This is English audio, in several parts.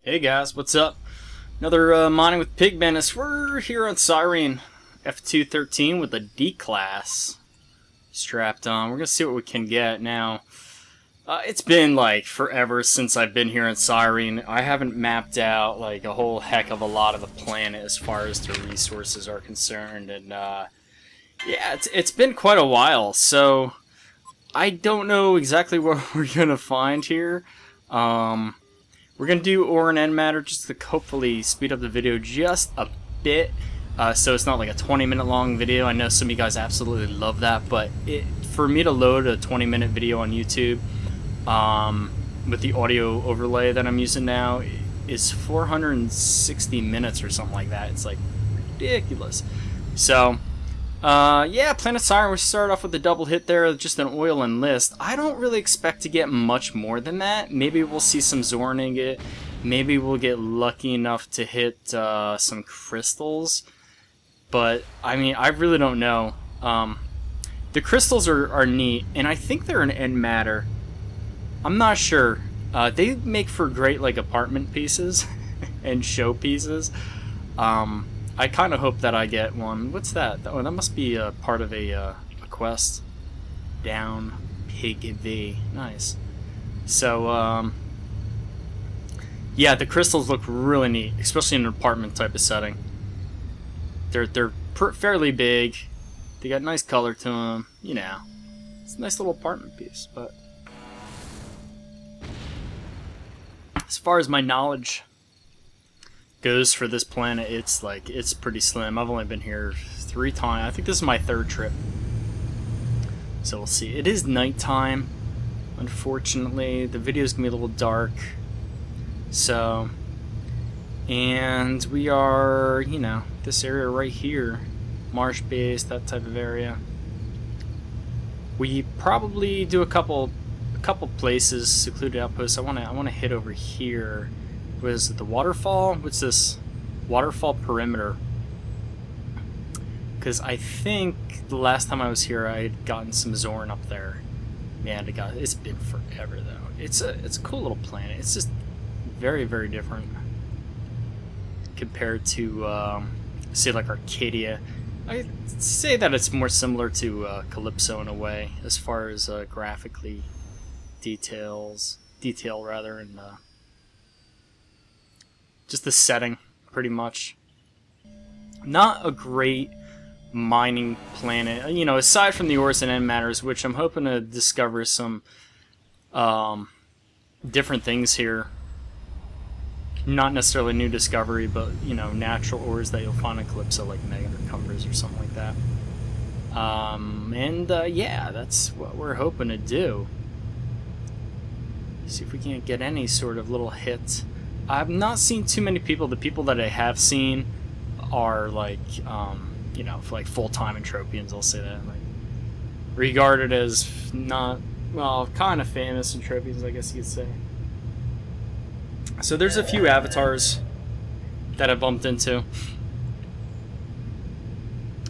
Hey guys, what's up? Another mining with PigBenis. We're here on Cyrene F213 with a D class strapped on. We're gonna see what we can get now. It's been like forever since I've been here on Cyrene. I haven't mapped out like a whole heck of a lot of the planet as far as the resources are concerned, and yeah, it's been quite a while. So I don't know exactly what we're gonna find here. We're going to do ore and end matter just to hopefully speed up the video just a bit, so it's not like a 20-minute long video. I know some of you guys absolutely love that, but for me to load a 20-minute video on YouTube with the audio overlay that I'm using now is 460 minutes or something like that. It's like ridiculous. So yeah, Planet Cyrene, we start off with a double hit there, just an oil and list. I don't really expect to get much more than that. Maybe we'll see some Zoran ingot. Maybe we'll get lucky enough to hit some crystals. But, I mean, I really don't know. The crystals are neat, and I think they're an end matter. I'm not sure. They make for great, like, apartment pieces and show pieces. I kind of hope that I get one. What's that? Oh, that must be a part of a quest. Down PigV. Nice. So, yeah, the crystals look really neat, especially in an apartment type of setting. They're fairly big. They got nice color to them. You know, it's a nice little apartment piece. But as far as my knowledge goes for this planet, it's pretty slim. I've only been here 3 times. I think this is my 3rd trip. So we'll see. It is nighttime, unfortunately. The video's gonna be a little dark. So, and we are, you know, this area right here, marsh base, that type of area. We probably do a couple places, secluded outposts. I wanna hit over here. What is it, the waterfall? What's this? Waterfall perimeter. Because I think the last time I was here I had gotten some Zoran up there. Man, it's been forever though. It's a cool little planet. It's just very, very different compared to say like Arcadia. I'd say that it's more similar to Calypso in a way, as far as graphically detail rather, and just the setting, pretty much. Not a great mining planet, you know, aside from the ores and end matters, which I'm hoping to discover some different things here. Not necessarily new discovery, but, you know, natural ores that you'll find in Calypso, like Megan or Cumbers or something like that. Yeah, that's what we're hoping to do. See if we can't get any sort of little hit. I've not seen too many people. The people that I have seen are like, you know, like full-time entropians, I'll say that. Like, regarded as not, well, kind of famous entropians, I guess you could say. So there's a few avatars that I bumped into.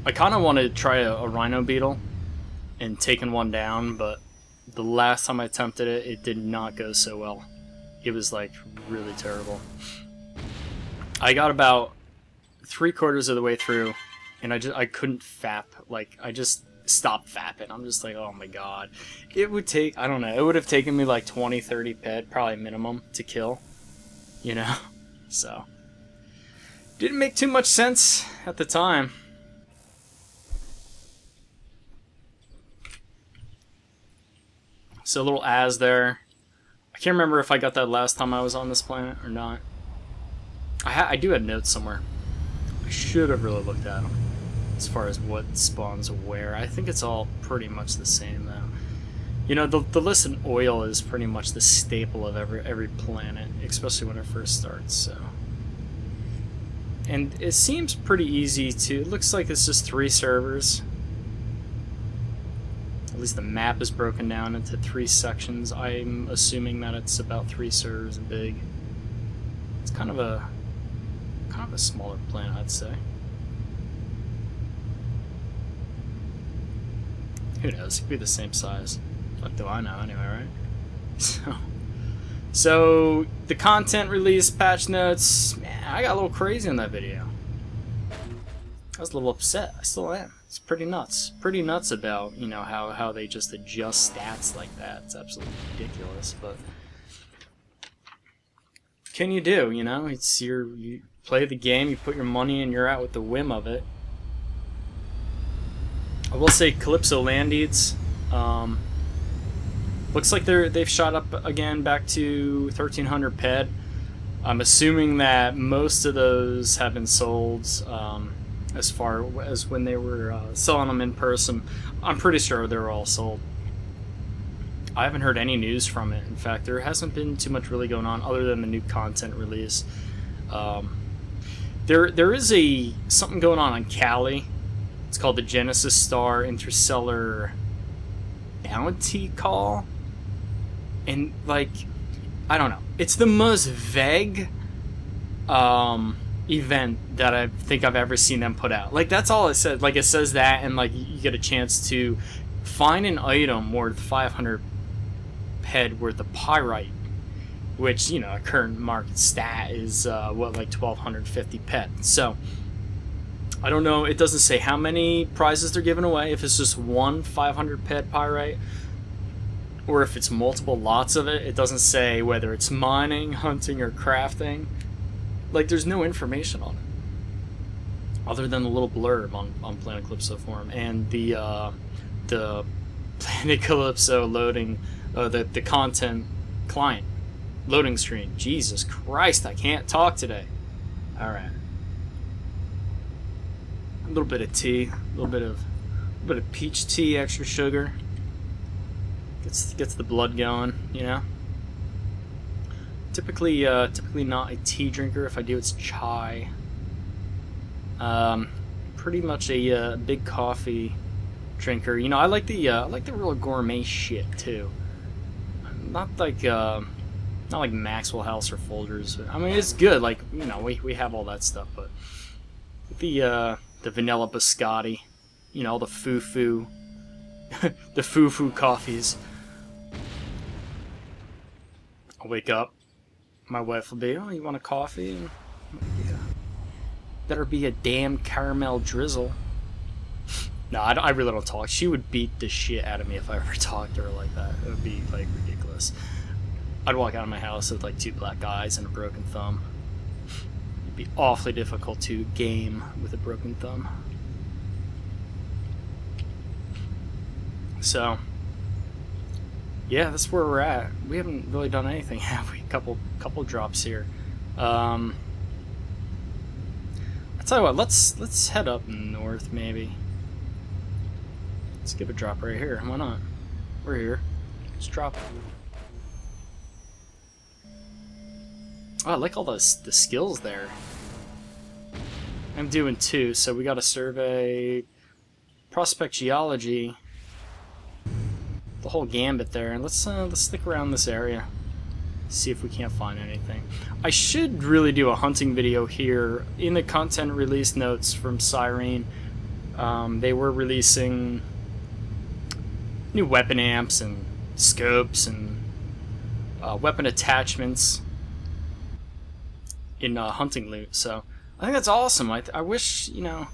I kind of want to try a rhino beetle and taking one down, but the last time I attempted it, it did not go so well. It was like really terrible. I got about 3/4 of the way through, and I couldn't fap. Like, I just stopped fapping. I'm just like, oh my god. It would take, I don't know, it would have taken me like 20-30 ped, probably minimum, to kill. You know? So, didn't make too much sense at the time. So a little as there. I can't remember if I got that last time I was on this planet or not. I do have notes somewhere. I should have really looked at them as far as what spawns where. I think it's all pretty much the same though. You know, the listed oil is pretty much the staple of every planet, especially when it first starts. So, and it seems pretty easy to. It looks like it's just 3 servers. At least the map is broken down into 3 sections. I'm assuming that it's about 3 servers big. It's kind of a smaller planet, I'd say. Who knows? It could be the same size. What do I know anyway, right? So the content release, patch notes, man, I got a little crazy in that video. I was a little upset. I still am. It's pretty nuts. Pretty nuts about, you know, how they just adjust stats like that. It's absolutely ridiculous, but can you do, you know? It's you play the game, you put your money in, you're out with the whim of it. I will say Calypso Landides, looks like they've shot up again back to 1300 PED. I'm assuming that most of those have been sold as far as when they were selling them in person. I'm pretty sure they're all sold. I haven't heard any news from it. In fact, there hasn't been too much really going on other than the new content release. There is something going on Cali. It's called the Genesis Star Interstellar Bounty Call. And, like, I don't know. It's the most vague event that I think I've ever seen them put out. Like, that's all it says. Like, it says that, and, like, you get a chance to find an item worth 500 PED worth of pyrite, which, you know, a current market stat is, what, like 1250 PED. So, I don't know. It doesn't say how many prizes they're giving away, if it's just one 500 PED pyrite, or if it's multiple lots of it. It doesn't say whether it's mining, hunting, or crafting. Like, there's no information on it, other than the little blurb on Planet Calypso forum, and the Planet Calypso loading, the content client loading screen. Jesus Christ, I can't talk today. Alright. A little bit of tea, a little bit of peach tea, extra sugar. Gets the blood going, you know. Typically not a tea drinker. If I do, it's chai. Pretty much a big coffee drinker. You know, I like the real gourmet shit too. Not like Maxwell House or Folgers. I mean, it's good. Like, you know, we have all that stuff, but the vanilla biscotti, you know, all the foo-foo, the foo-foo coffees. I'll wake up, my wife will be, oh, you want a coffee? And, yeah. Better be a damn caramel drizzle. No, I really don't talk. She would beat the shit out of me if I ever talked to her like that. It would be, like, ridiculous. I'd walk out of my house with, like, 2 black eyes and a broken thumb. It'd be awfully difficult to game with a broken thumb. So, yeah, that's where we're at. We haven't really done anything, have we? Couple drops here. I'll tell you what, let's head up north, maybe. Let's give a drop right here. Why not? We're here. Let's drop it. Oh, I like all the skills there. I'm doing 2, so we got a survey, prospect geology, the whole gambit there, and let's stick around this area, see if we can't find anything. I should really do a hunting video here. In the content release notes from Cyrene, they were releasing new weapon amps and scopes and weapon attachments in hunting loot, so I think that's awesome. I wish, you know,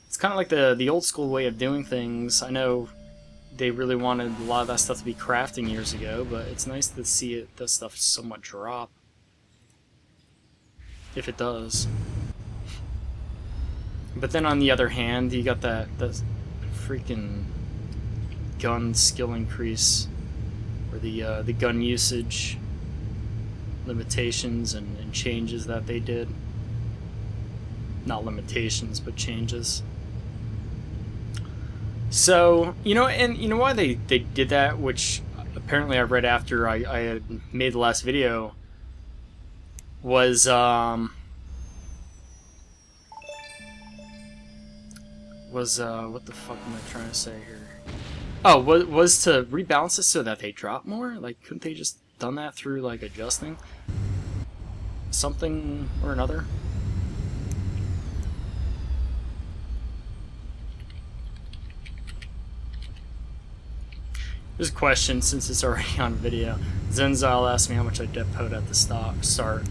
it's kind of like the old school way of doing things. I know they really wanted a lot of that stuff to be crafting years ago, but it's nice to see this stuff somewhat drop, if it does. But then on the other hand, you got that freaking gun skill increase, or the gun usage limitations and changes that they did. Not limitations, but changes. So, you know, and you know why they did that, which apparently I read after I had made the last video, was what the fuck am I trying to say here? Oh, was to rebalance it so that they drop more? Like, couldn't they just done that through, like, adjusting something or another? There's a question, since it's already on video. Zenzile asked me how much I depoted at the start.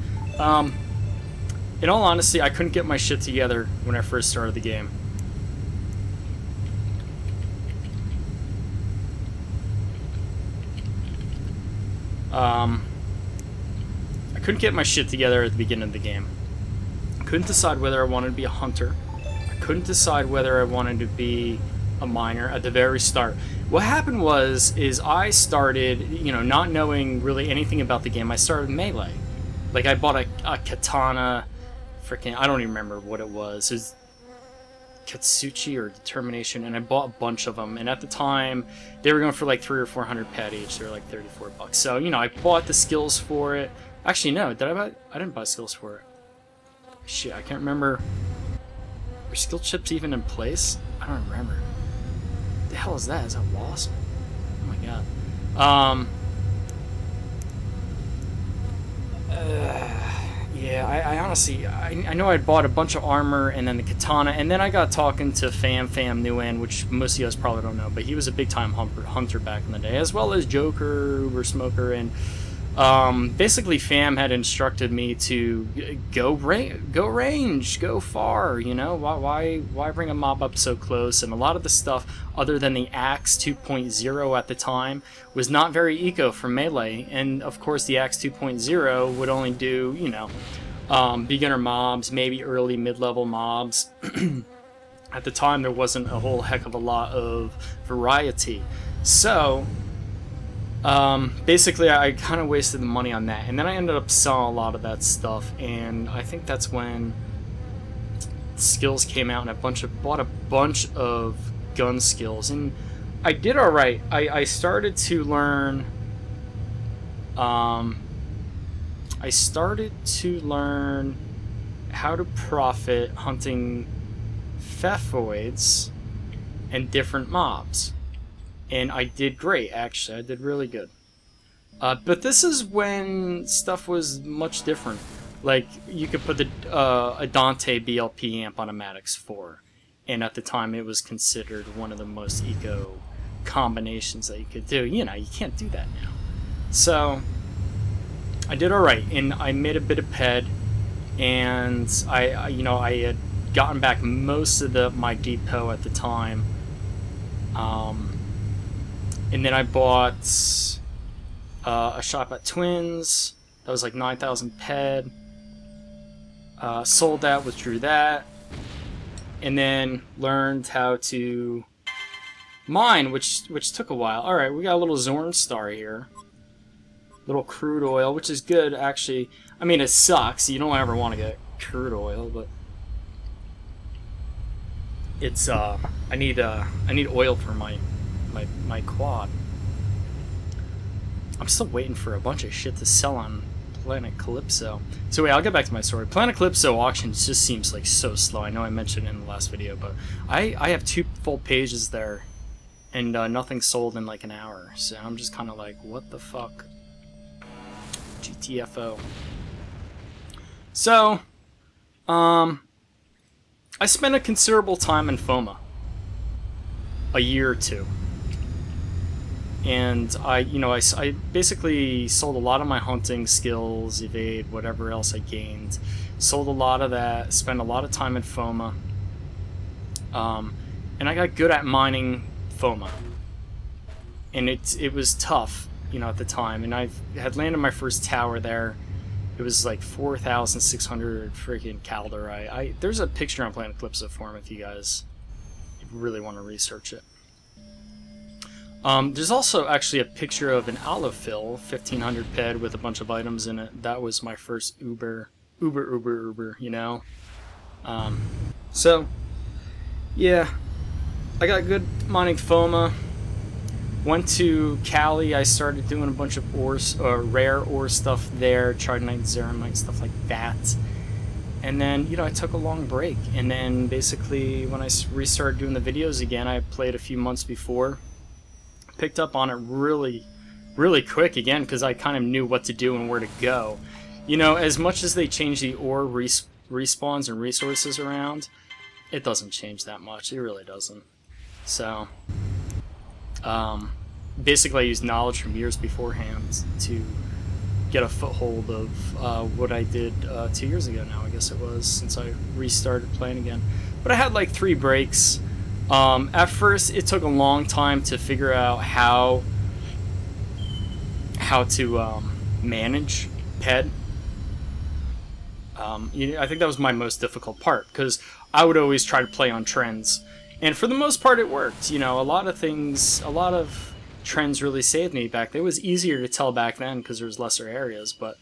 In all honesty, I couldn't get my shit together when I first started the game. I couldn't get my shit together at the beginning of the game. I couldn't decide whether I wanted to be a hunter. I couldn't decide whether I wanted to be a miner at the very start. What happened is I started, you know, not knowing really anything about the game. I started Melee. Like, I bought a katana, freaking, I don't even remember what it was. It was Katsuchi or Determination, and I bought a bunch of them. And at the time, they were going for like 300 or 400 pet each. They were like 34 bucks. So, you know, I bought the skills for it. Actually, no, did I buy? I didn't buy skills for it. Shit, I can't remember. Were skill chips even in place? I don't remember. What the hell is that? Is that a wasp? Oh my god. Yeah, I honestly, I know I bought a bunch of armor and then the katana, and then I got talking to Fam Nguyen, which most of you guys probably don't know, but he was a big time hunter back in the day, as well as Joker, Uber Smoker, and basically Fam had instructed me to go range, go far, you know, why bring a mob up so close? And a lot of the stuff, other than the Axe 2.0 at the time, was not very eco for Melee, and of course the Axe 2.0 would only do, you know, beginner mobs, maybe early mid-level mobs. At the time there wasn't a whole heck of a lot of variety, so basically I kind of wasted the money on that, and then I ended up selling a lot of that stuff, and I think that's when skills came out, and I bought a bunch of gun skills, and I did alright. I started to learn how to profit hunting Pfeffoids and different mobs. And I did great, actually. I did really good. But this is when stuff was much different. Like, you could put a Dante BLP amp on a Maddox 4. And at the time, it was considered one of the most eco combinations that you could do. You know, you can't do that now. So, I did alright. And I made a bit of ped. And I had gotten back most of my depot at the time. And then I bought a shop at Twins. That was like 9,000 ped. Sold that, withdrew that. And then learned how to mine, which took a while. Alright, we got a little Zorn Star here. Little crude oil, which is good, actually. I mean, it sucks. You don't ever want to get crude oil, but it's I need oil for my quad. I'm still waiting for a bunch of shit to sell on Planet Calypso. So wait, I'll get back to my story. Planet Calypso auctions just seems like so slow. I know I mentioned it in the last video, but I have 2 full pages there, and nothing sold in like an hour. So I'm just kind of like, what the fuck? GTFO. So, I spent a considerable time in FOMA. A year or 2. And I basically sold a lot of my hunting skills, evade, whatever else I gained. Sold a lot of that, spent a lot of time in FOMA. And I got good at mining FOMA. And it was tough, you know, at the time. And I had landed my first tower there. It was like 4,600 freaking Calderite. There's a picture on Planet Calypso forum if you guys really want to research it. There's also actually a picture of an Allophil 1500 ped with a bunch of items in it. That was my first Uber, you know? So, yeah, I got good mining FOMA. Went to Cali, I started doing a bunch of rare ore stuff there, Tridonite, Zeramite, stuff like that. And then, you know, I took a long break. And then basically when I restarted doing the videos again, I played a few months before. Picked up on it really quick again because I kind of knew what to do and where to go. You know, as much as they change the ore respawns and resources around, it doesn't change that much. It really doesn't. So, basically I used knowledge from years beforehand to get a foothold of what I did 2 years ago now, I guess it was, since I restarted playing again. But I had like 3 breaks. At first, it took a long time to figure out how to manage PED. I think that was my most difficult part, because I would always try to play on trends, and for the most part it worked. You know, a lot of trends really saved me back then. It was easier to tell back then because there was lesser areas, but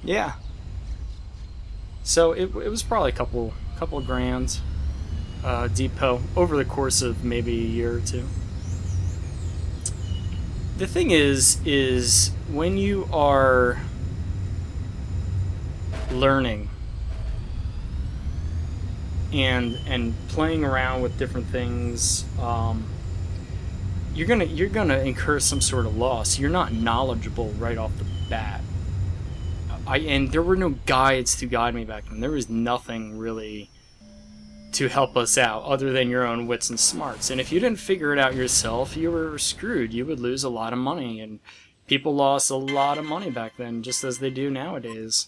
yeah. So it was probably a couple of grand depot over the course of maybe a year or 2. The thing is when you are learning and playing around with different things, you're gonna incur some sort of loss. You're not knowledgeable right off the bat. And there were no guides to guide me back then. There was nothing really to help us out other than your own wits and smarts. And if you didn't figure it out yourself, you were screwed. You would lose a lot of money, and people lost a lot of money back then, just as they do nowadays.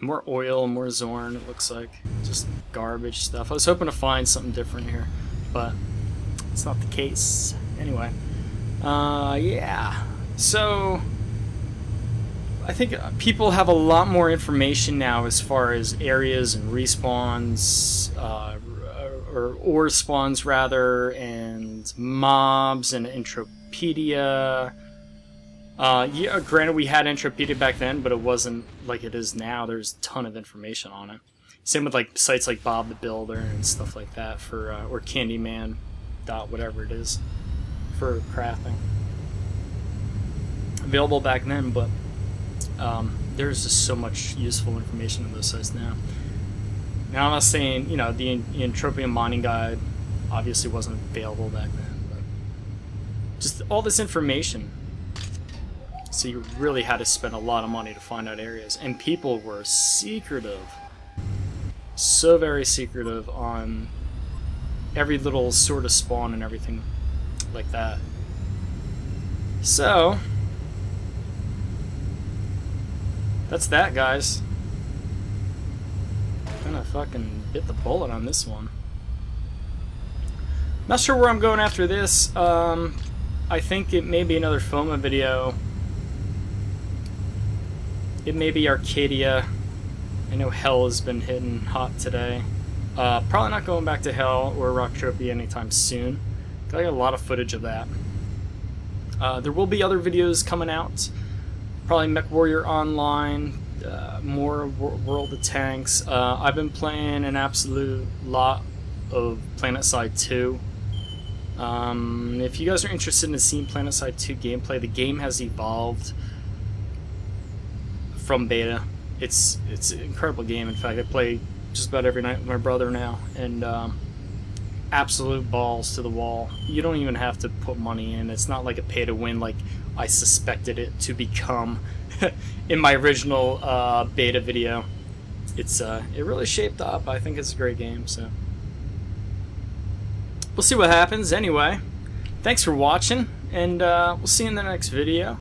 More oil, more Zorn, it looks like. Just garbage stuff. I was hoping to find something different here, but it's not the case. Anyway, yeah. So I think people have a lot more information now as far as areas and respawns, or ore spawns rather, and mobs and Entropedia. Yeah, granted we had Entropedia back then, but it wasn't like it is now. There's a ton of information on it. Same with like sites like Bob the Builder and stuff like that for, or Candyman dot whatever it is for crafting. Available back then, but there's just so much useful information in those sites now. Now I'm not saying, you know, the Entropium mining guide obviously wasn't available back then, but just all this information. So you really had to spend a lot of money to find out areas, and people were secretive, so very secretive on every little sort of spawn and everything like that. So that's that, guys. Gonna fucking bit the bullet on this one. Not sure where I'm going after this. I think it may be another FOMA video. It may be Arcadia. I know Hell has been hitting hot today. Probably not going back to Hell or Rocktropia anytime soon. I got a lot of footage of that. There will be other videos coming out. Probably MechWarrior Online, more World of Tanks. I've been playing an absolute lot of PlanetSide 2. If you guys are interested in seeing PlanetSide 2 gameplay, the game has evolved from beta. It's an incredible game. In fact, I play just about every night with my brother now, and absolute balls to the wall. You don't even have to put money in. It's not like a pay to win like I suspected it to become in my original beta video. It really shaped up. I think it's a great game, so we'll see what happens. Anyway, thanks for watching, and we'll see you in the next video.